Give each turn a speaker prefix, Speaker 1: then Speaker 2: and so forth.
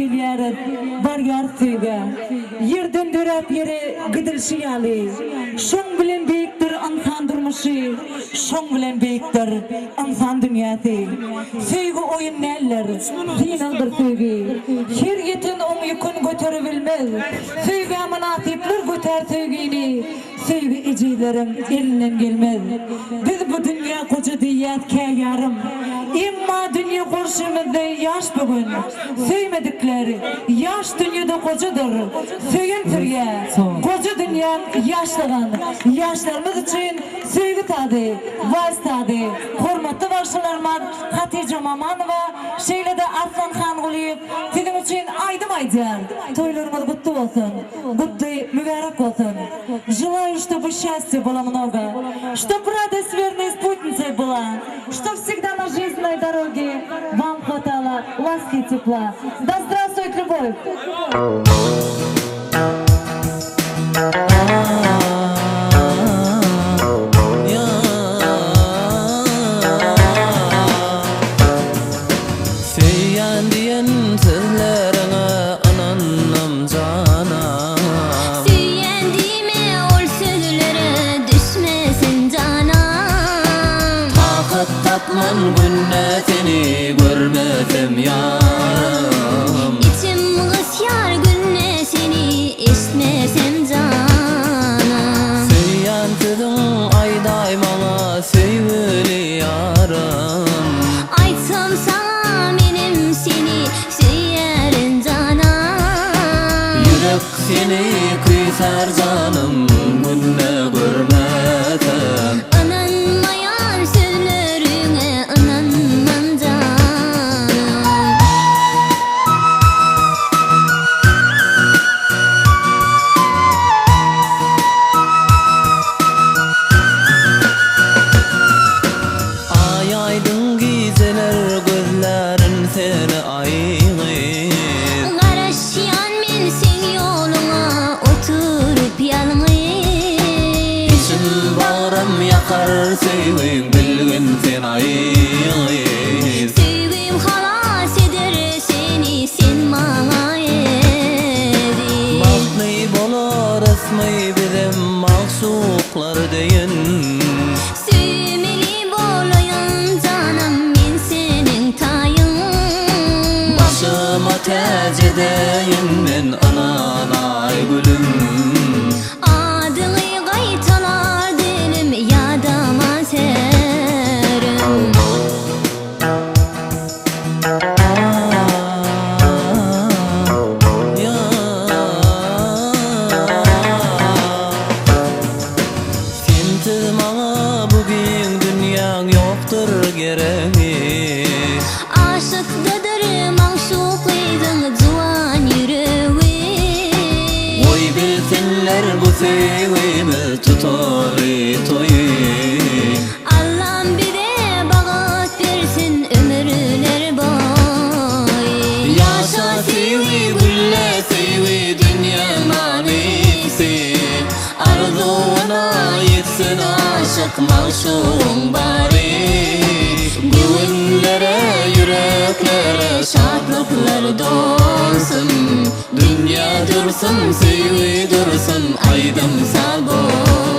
Speaker 1: gelýär, barýar söýge. Yerden dörep yere gidilşýäli. Şoň bilen beýikdir insan durmuşy, şoň bilen beýikdir insan dünýäsi. Söýgi oýun näller, dinandyr söýgi. Şerýetin oň ýükün göterebilmez. Söýge manatipler göter söýgini. Söýgi ejilerim elinden gelmez. Biz bu dünýä goja diýät käýarym. Emma dünýä gorşymyzda ýaş bugün. Söýmedikleri ýaş dünýäde gojadyr. Söýentirge goja dünýä ýaşlagan. Ýaşlarymyz üçin söýgi tady, waz tady. Hormatly başlarman Hatice Mamanowa, şeýle-de Arslanxan Guliýew sizin üçin aýdym aýdýar. Toýlarymyz gutly bolsun. Gutly, mübarek bolsun. Желаю, чтобы счастье было много, чтобы радость верной спутницей была, чтобы всегда на жизненной дороге вам хватало ласки и тепла. Да здравствует любовь!
Speaker 2: Tapman günne seni görmesem yarım.
Speaker 3: İçim gısyar günne seni eşitmesem canım.
Speaker 2: Söýýänsizin aýdaý maňa söýgüli yarım.
Speaker 3: Aytsam sana menim seni söýerim canım.
Speaker 2: Yürek seni kıysar canım, günne görmesem. Yakar söýgüň bilgin sen aýygy.
Speaker 3: Söýgüm halas eder seni sen maňa edi.
Speaker 2: Magny bolar esmy bizim maksuklar deýin.
Speaker 3: Söýmeli bolaýyn canım men senin taýyň.
Speaker 2: Başyma täj edeýin men anan aýgülüm.
Speaker 3: Aşıkdadır maşuqydyň juwan ýüregi.
Speaker 2: Oy bilsinler bu söýgümi tutar toýy.
Speaker 3: Allah'ım bize bagat versin ömürler boy.
Speaker 2: Yaşa söýgü gülle söýgü dünýä manysy. Arzuwuna ýetsin aşyk maşugyň bary. Güwünlere, yüreklere şadlyklar dolsun. Dünya dursun, söýgü dursun, aýdym sal bol.